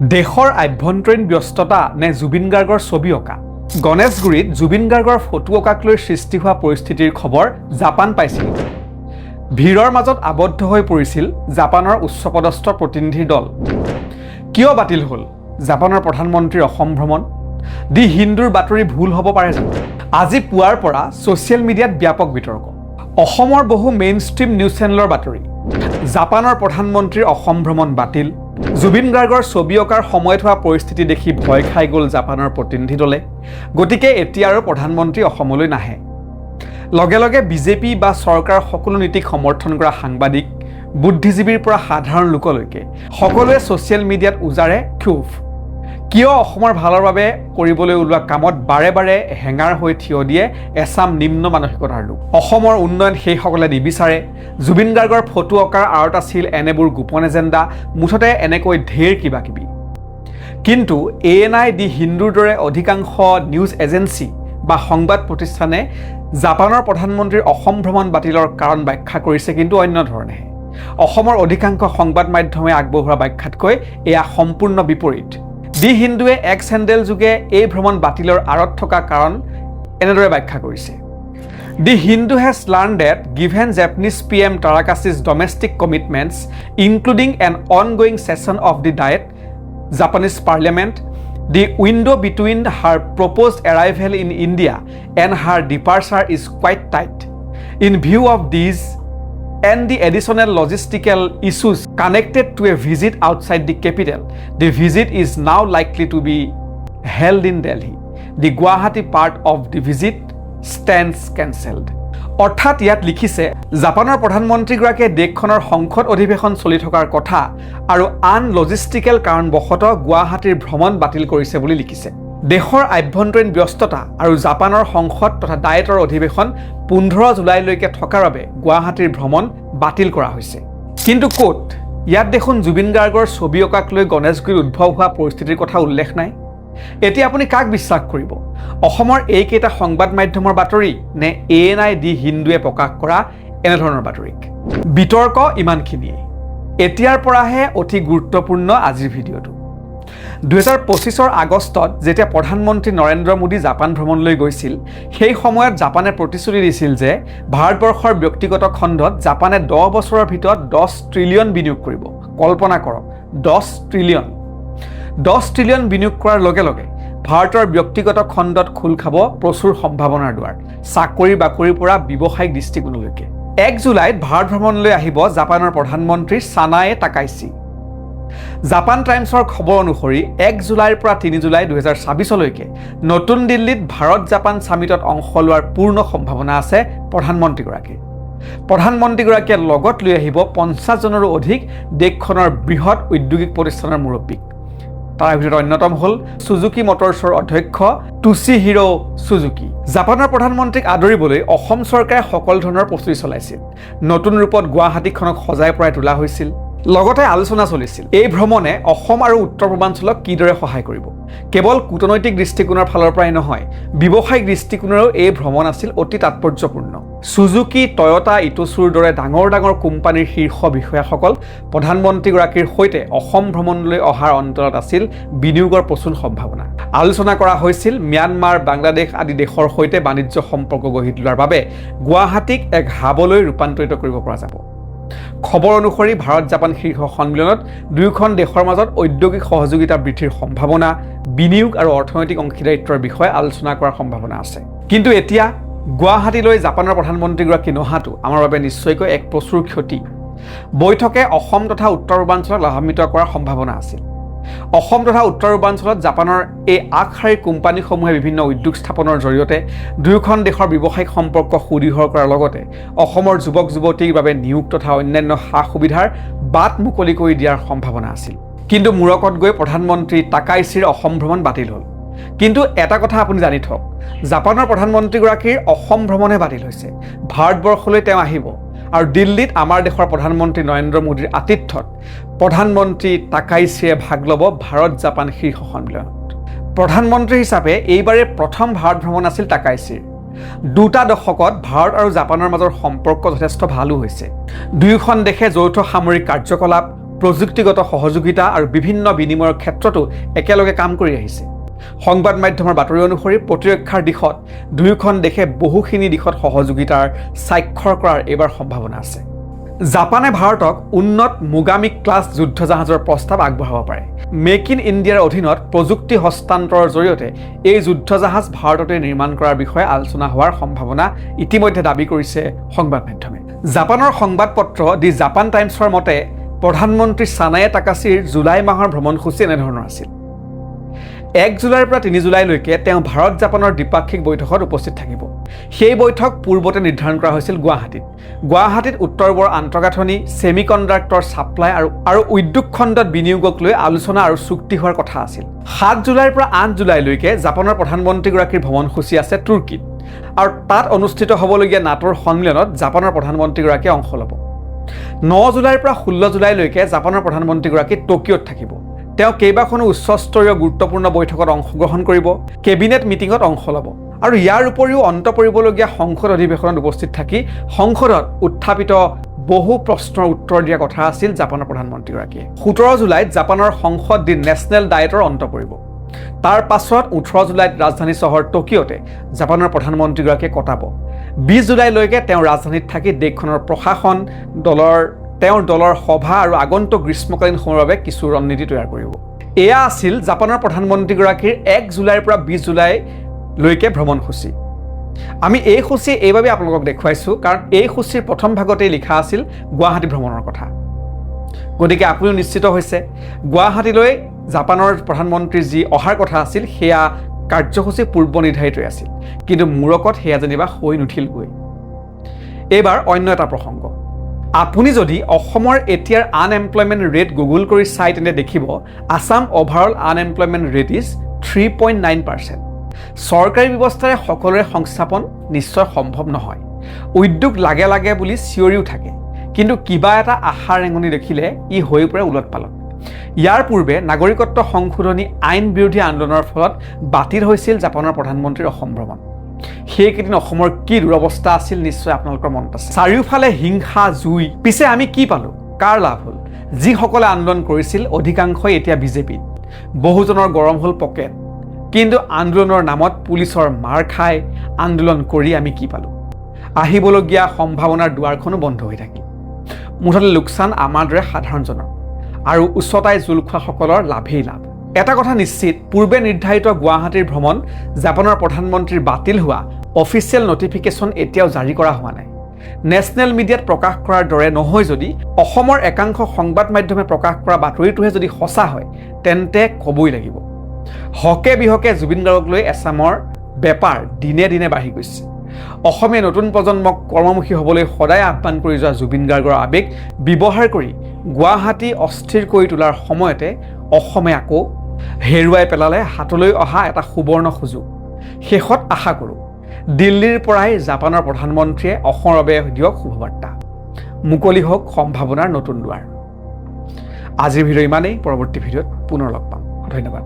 দেশৰ আভ্যন্তৰীণ ব্যস্ততা নে জুবিন গাৰ্গৰ ছবি অঁকা গণেশগুৰিত জুবিন গাৰ্গৰ ফটো অঁকাক লৈ সৃষ্টি হোৱা পৰিস্থিতিৰ খবৰ জাপান পাইছিল ভিৰৰ মাজত আবদ্ধ হৈ পৰিছিল জাপানৰ উচ্চপদস্থ প্ৰতিনিধিৰ দল কিয় বাতিল হ'ল জাপানৰ প্ৰধানমন্ত্ৰীৰ অসম ভ্ৰমণ দি হিন্দুৰ বাতৰি ভুল হ'ব পাৰে জানো আজি পুৱাৰ পৰা ছ'চিয়েল মিডিয়াত ব্যাপক বিতৰ্ক অসমৰ বহু মেইনষ্ট্ৰীম নিউজ চেনেলৰ বাতৰি জাপানৰ প্ৰধানমন্ত্ৰীৰ অসম ভ্ৰমণ বাতিল জুবিন গাৰ্গৰ ছবি অঁকাৰ সময়ত হোৱা পৰিস্থিতি দেখি ভয় খাই গ'ল জাপানৰ প্ৰতিনিধি দলে গতিকে এতিয়া আৰু প্ৰধানমন্ত্ৰী অসমলৈ নাহে লগে লগে বিজেপি বা চৰকাৰৰ সকলো নীতিক সমৰ্থন কৰা সাংবাদিক বুদ্ধিজীৱীৰ পৰা সাধাৰণ লোকলৈকে সকলোৱে ছ'চিয়েল মিডিয়াত উজাৰে ক্ষোভ কিয় অসমৰ ভালৰ বাবে কৰিবলৈ ওলোৱা কামত বাৰে বাৰে হেঙাৰ হৈ থিয় দিয়ে এছাম নিম্ন মানসিকতাৰ লোক অসমৰ উন্নয়ন সেইসকলে নিবিচাৰে জুবিন গাৰ্গৰ ফটো অঁকাৰ আঁৰত আছিল এনেবোৰ গোপন এজেণ্ডা মুঠতে এনেকৈ ঢেৰ কিবা কিবি কিন্তু ANI দি হিন্দুৰ দৰে অধিকাংশ নিউজ এজেন্সি বা সংবাদ প্ৰতিষ্ঠানে জাপানৰ প্ৰধানমন্ত্ৰীৰ অসম ভ্ৰমণ বাতিলৰ কাৰণ ব্যাখ্যা কৰিছে কিন্তু অন্য ধৰণেহে অসমৰ অধিকাংশ সংবাদ মাধ্যমে আগবঢ়োৱা ব্যাখ্যাতকৈ এয়া সম্পূৰ্ণ বিপৰীত দি হিন্দুৱে এক্স হেণ্ডেল যোগে এই ভ্ৰমণ বাতিলৰ আঁৰত থকা কাৰণ এনেদৰে ব্যাখ্যা কৰিছে the Hindu has learnt that given Japanese PM Tarakashi's domestic commitments including an ongoing session of the Diet Japanese Parliament the window between her proposed arrival in India and her departure is quite tight in view of these and the additional logistical issues connected to a visit outside the capital. The visit is now likely to be held in Delhi. The Guwahati part of the visit stands cancelled. অৰ্থাৎ ইয়াত লিখিছে জাপানৰ প্ৰধানমন্ত্ৰীগৰাকীয়ে দেশখনৰ সংসদ অধিৱেশন চলি থকাৰ কথা আৰু আন লজিষ্টিকেল কাৰণবশতঃ গুৱাহাটীৰ ভ্ৰমণ বাতিল কৰিছে বুলি লিখিছে দেশৰ আভ্যন্তৰীণ ব্যস্ততা আৰু জাপানৰ সংসদ তথা ডায়েটৰ অধিৱেশন 15 জুলাইলৈকে থকাৰ বাবে গুৱাহাটীৰ ভ্ৰমণ বাতিল কৰা হৈছে কিন্তু ক'ত ইয়াত দেখোন জুবিন গাৰ্গৰ ছবি অঁকাক লৈ গণেশগুৰিত উদ্ভৱ হোৱা পৰিস্থিতিৰ কথা উল্লেখ নাই এতিয়া আপুনি কাক বিশ্বাস কৰিব অসমৰ এইকেইটা সংবাদ মাধ্যমৰ বাতৰি নে ANI দি হিন্দুৱে প্ৰকাশ কৰা এনেধৰণৰ বাতৰিক বিতৰ্ক ইমানখিনিয়ে এতিয়াৰ পৰাহে অতি গুৰুত্বপূৰ্ণ আজিৰ ভিডিঅ'টো 2025 আগষ্টত যেতিয়া প্ৰধানমন্ত্ৰী নৰেন্দ্ৰ মোদী জাপান ভ্ৰমণলৈ গৈছিল সেই সময়ত জাপানে প্ৰতিশ্ৰুতি দিছিল যে ভাৰতবৰ্ষৰ ব্যক্তিগত খণ্ডত জাপানে 10 বছৰৰ ভিতৰত 10 ট্ৰিলিয়ন বিনিয়োগ কৰিব কল্পনা কৰক 10 ট্ৰিলিয়ন বিনিয়োগ কৰাৰ লগে লগে ভাৰতৰ ব্যক্তিগত খণ্ডত খোল খাব প্ৰচুৰ সম্ভাৱনাৰ দুৱাৰ চাকৰি বাকৰিৰ পৰা ব্যৱসায়িক দৃষ্টিকোণলৈকে 1 জুলাইত ভাৰত ভ্ৰমণলৈ আহিব জাপানৰ প্ৰধানমন্ত্ৰী সানায়ে তাকাইছি জাপান টাইমছৰ খবৰ অনুসৰি 1 জুলাইৰ পৰা 3 জুলাই 2026লৈকে নতুন দিল্লীত ভাৰত জাপান সামিটত অংশ লোৱাৰ পূৰ্ণ সম্ভাৱনা আছে প্ৰধানমন্ত্ৰীগৰাকীয়ে লগত লৈ আহিব 50 জনৰো অধিক দেশখনৰ বৃহৎ ঔদ্যোগিক প্ৰতিষ্ঠানৰ মুৰব্বীক তাৰ ভিতৰত অন্যতম হ'ল সুজুকি মটৰ্ছৰ অধ্যক্ষ টুচিহিৰো সুজুকি জাপানৰ প্ৰধানমন্ত্ৰীক আদৰিবলৈ অসম চৰকাৰে সকলো ধৰণৰ প্ৰস্তুতি চলাইছিল নতুন ৰূপত গুৱাহাটীখনক সজাই পৰাই তোলা হৈছিল লগতে আলোচনা চলিছিল এই ভ্ৰমণে অসম আৰু উত্তৰ পূৰ্বাঞ্চলক কিদৰে সহায় কৰিব কেৱল কূটনৈতিক দৃষ্টিকোণৰ ফালৰ পৰাই নহয় ব্যৱসায়িক দৃষ্টিকোণেও এই ভ্ৰমণ আছিল অতি তাৎপৰ্যপূৰ্ণ সুজুকি টয়োটা ইটোছুৰ দৰে ডাঙৰ কোম্পানীৰ শীৰ্ষ বিষয়াসকল প্ৰধানমন্ত্ৰীগৰাকীৰ সৈতে অসম ভ্ৰমণলৈ অহাৰ অন্তৰত আছিল বিনিয়োগৰ প্ৰচুৰ সম্ভাৱনা আলোচনা কৰা হৈছিল ম্যানমাৰ বাংলাদেশ আদি দেশৰ সৈতে বাণিজ্য সম্পৰ্ক গঢ়ি তোলাৰ বাবে গুৱাহাটীক এক হাবলৈ ৰূপান্তৰিত কৰিব পৰা যাব খবৰ অনুসৰি ভাৰত জাপান শীৰ্ষ সন্মিলনত দুয়োখন দেশৰ মাজত ঔদ্যোগিক সহযোগিতা বৃদ্ধিৰ সম্ভাৱনা বিনিয়োগ আৰু অৰ্থনৈতিক অংশীদাৰিত্বৰ বিষয়ে আলোচনা কৰাৰ সম্ভাৱনা আছে কিন্তু এতিয়া গুৱাহাটীলৈ জাপানৰ প্ৰধানমন্ত্ৰীগৰাকী নহাটো আমাৰ বাবে নিশ্চয়কৈ এক প্ৰচুৰ ক্ষতি বৈঠকে অসম তথা উত্তৰ পূৰ্বাঞ্চলক লাভান্বিত কৰাৰ সম্ভাৱনা আছিল অসম তথা উত্তৰ পূৰ্বাঞ্চলত জাপানৰ এই আগশাৰীৰ কোম্পানীসমূহে বিভিন্ন উদ্যোগ স্থাপনৰ জৰিয়তে দুয়োখন দেশৰ ব্যৱসায়িক সম্পৰ্ক সুদৃঢ় কৰাৰ লগতে অসমৰ যুৱক যুৱতীৰ বাবে নিয়োগ তথা অন্যান্য সা সুবিধাৰ বাট মুকলি কৰি দিয়াৰ সম্ভাৱনা আছিল কিন্তু মূৰকত গৈ প্ৰধানমন্ত্ৰী তাকাইছিৰ অসম ভ্ৰমণ বাতিল হ'ল কিন্তু এটা কথা আপুনি জানি থওক জাপানৰ প্ৰধানমন্ত্ৰীগৰাকীৰ অসম ভ্ৰমণে বাতিল হৈছে ভাৰতবৰ্ষলৈ তেওঁ আহিব আৰু দিল্লীত আমাৰ দেশৰ প্ৰধানমন্ত্ৰী নৰেন্দ্ৰ মোদীৰ আতিথ্যত প্ৰধানমন্ত্ৰী তাকাইছিয়ে ভাগ ল'ব ভাৰত জাপান শীৰ্ষ সন্মিলনত প্ৰধানমন্ত্ৰী হিচাপে এইবাৰে প্ৰথম ভাৰত ভ্ৰমণ আছিল তাকাইছিৰ দুটা দশকত ভাৰত আৰু জাপানৰ মাজৰ সম্পৰ্ক যথেষ্ট ভালো হৈছে দুয়োখন দেশে যৌথ সামৰিক কাৰ্যকলাপ প্ৰযুক্তিগত সহযোগিতা আৰু বিভিন্ন বিনিময়ৰ ক্ষেত্ৰতো একেলগে কাম কৰি আহিছে। সংবাদ মাধ্যমৰ বাতৰি অনুসৰি প্ৰতিৰক্ষাৰ দিশত দুয়োখন দেশে বহুখিনি দিশত সহযোগিতাৰ স্বাক্ষৰ কৰাৰ এইবাৰ সম্ভাৱনা আছে। জাপানে ভাৰতক উন্নত মোগামিক ক্লাছ যুদ্ধজাহাজৰ প্ৰস্তাৱ আগবঢ়াব পাৰে। মেক ইন ইণ্ডিয়াৰ অধীনত প্ৰযুক্তি হস্তান্তৰৰ জৰিয়তে এই যুদ্ধজাহাজ ভাৰততে নিৰ্মাণ কৰাৰ বিষয়ে আলোচনা হোৱাৰ সম্ভাৱনা ইতিমধ্যে দাবী কৰিছে সংবাদ মাধ্যমে। জাপানৰ সংবাদপত্ৰ দি জাপান টাইমছৰ মতে প্ৰধানমন্ত্ৰী ছানায়ে তাকাছিৰ জুলাই মাহৰ ভ্ৰমণসূচী এনেধৰণৰ আছিল। 1 জুলাইৰ পৰা 3 জুলাইলৈকে তেওঁ ভাৰত জাপানৰ দ্বিপাক্ষিক বৈঠকত উপস্থিত থাকিব। সেই বৈঠক পূৰ্বতে নিৰ্ধাৰণ কৰা হৈছিল গুৱাহাটীত উত্তৰ-পূবৰ আন্তঃগাঁথনি, ছেমিকণ্ডাক্টৰ ছাপ্লাই আৰু উদ্যোগ খণ্ডত বিনিয়োগক লৈ আলোচনা আৰু চুক্তি হোৱাৰ কথা আছিল। 7 জুলাইৰ পৰা 8 জুলাইলৈকে জাপানৰ প্ৰধানমন্ত্ৰীগৰাকীৰ ভ্ৰমণসূচী আছে তুৰ্কীত, আৰু তাত অনুষ্ঠিত হ'বলগীয়া নাটোৰ সন্মিলনত জাপানৰ প্ৰধানমন্ত্ৰীগৰাকীয়ে অংশ ল'ব। 9 জুলাইৰ পৰা 16 জুলাইলৈকে জাপানৰ প্ৰধানমন্ত্ৰীগৰাকী টকিঅ'ত থাকিব। তেওঁ কেইবাখনো উচ্চস্তৰীয় গুৰুত্বপূৰ্ণ বৈঠকত অংশগ্ৰহণ কৰিব, কেবিনেট মিটিঙত অংশ ল'ব আৰু ইয়াৰ উপৰিও অন্ত পৰিবলগীয়া সংসদ অধিৱেশনত উপস্থিত থাকি সংসদত উত্থাপিত বহু প্ৰশ্নৰ উত্তৰ দিয়া কথা আছিল জাপানৰ প্ৰধানমন্ত্ৰীগৰাকীয়ে। 17 জুলাইত জাপানৰ সংসদ দিন নেশ্যনেল ডায়েটৰ অন্ত পৰিব। তাৰ পাছত 18 জুলাইত ৰাজধানী চহৰ টকিঅ'তে জাপানৰ প্ৰধানমন্ত্ৰীগৰাকীয়ে কটাব। 20 জুলাইলৈকে তেওঁ ৰাজধানীত থাকি দেশখনৰ প্ৰশাসন, তেওঁৰ দলৰ সভা আৰু আগন্তুক গ্ৰীষ্মকালীন সময়ৰ বাবে কিছু ৰণনীতি তৈয়াৰ কৰিব। এয়া আছিল জাপানৰ প্ৰধানমন্ত্ৰীগৰাকীৰ 1 জুলাইৰ পৰা 20 জুলাইলৈকে ভ্ৰমণসূচী। আমি এই সূচী এইবাবে আপোনালোকক দেখুৱাইছোঁ কাৰণ এই সূচীৰ প্ৰথম ভাগতেই লিখা আছিল গুৱাহাটী ভ্ৰমণৰ কথা। গতিকে আপুনিও নিশ্চিত হৈছে গুৱাহাটীলৈ জাপানৰ প্ৰধানমন্ত্ৰী যি অহাৰ কথা আছিল সেয়া কাৰ্যসূচী পূৰ্ব নিৰ্ধাৰিতই আছিল, কিন্তু মূৰকত সেয়া যেনিবা হৈ নুঠিলগৈ। এইবাৰ অন্য এটা প্ৰসংগ। আপুনি যদি অসমৰ এতিয়াৰ আনএমপ্লয়মেণ্ট ৰেট গুগল কৰি চাই তেন্তে দেখিব Assam overall unemployment rate is 3.9%। চৰকাৰী ব্যৱস্থাৰে সকলোৰে সংস্থাপন নিশ্চয় সম্ভৱ নহয়। উদ্যোগ লাগে লাগে বুলি চিঞৰিও থাকে, কিন্তু কিবা এটা আশাৰ ৰেঙনি দেখিলে ই হৈ পৰে ওলট পালট। ইয়াৰ পূৰ্বে নাগৰিকত্ব সংশোধনী আইন বিৰোধী আন্দোলনৰ ফলত বাতিল হৈছিল জাপানৰ প্ৰধানমন্ত্ৰীৰ অসম ভ্ৰমণ। সেইকেইদিন অসমৰ কি দুৰৱস্থা আছিল নিশ্চয় আপোনালোকৰ মনত আছে। চাৰিওফালে হিংসা, জুই। পিছে আমি কি পালোঁ? কাৰ লাভ হ'ল? যিসকলে আন্দোলন কৰিছিল অধিকাংশই এতিয়া বিজেপিত। বহুজনৰ গৰম হ'ল পকেট। কিন্তু আন্দোলনৰ নামত পুলিচৰ মাৰ খাই আন্দোলন কৰি আমি কি পালোঁ? আহিবলগীয়া সম্ভাৱনাৰ দুৱাৰখনো বন্ধ হৈ থাকিল। মুঠতে লোকচান আমাৰ দৰে সাধাৰণজনৰ, আৰু উচ্চতাই জোল খোৱাসকলৰ লাভেই লাভ। এটা কথা নিশ্চিত, পূৰ্বে নিৰ্ধাৰিত গুৱাহাটীৰ ভ্ৰমণ জাপানৰ প্ৰধানমন্ত্ৰীৰ বাতিল হোৱা অফিচিয়েল নটিফিকেশ্যন এতিয়াও জাৰি কৰা হোৱা নাই। নেশ্যনেল মিডিয়াত প্ৰকাশ কৰাৰ দৰে নহয় যদি অসমৰ একাংশ সংবাদ মাধ্যমে প্ৰকাশ কৰা বাতৰিটোহে যদি সঁচা হয় তেন্তে ক'বই লাগিব। হকে বিহকে জুবিন গাৰ্গক লৈ এছামৰ বেপাৰ দিনে দিনে বাঢ়ি গৈছে। অসমীয়া নতুন প্ৰজন্মক কৰ্মমুখী হ'বলৈ সদায় আহ্বান কৰি যোৱা জুবিন গাৰ্গৰ আৱেগ ব্যৱহাৰ কৰি গুৱাহাটী অস্থিৰ কৰি তোলাৰ সময়তে অসমে আকৌ হেৰুৱাই পেলালে হাতলৈ অহা এটা সুবৰ্ণ সুযোগ। শেষত আশা কৰোঁ দিল্লীৰ পৰাই জাপানৰ প্ৰধানমন্ত্ৰীয়ে অসমৰ বাবে দিয়ক শুভবাৰ্তা। মুকলি হওক সম্ভাৱনাৰ নতুন দুৱাৰ। আজিৰ ভিডিঅ' ইমানেই। পৰৱৰ্তী ভিডিঅ'ত পুনৰ লগ পাম। ধন্যবাদ।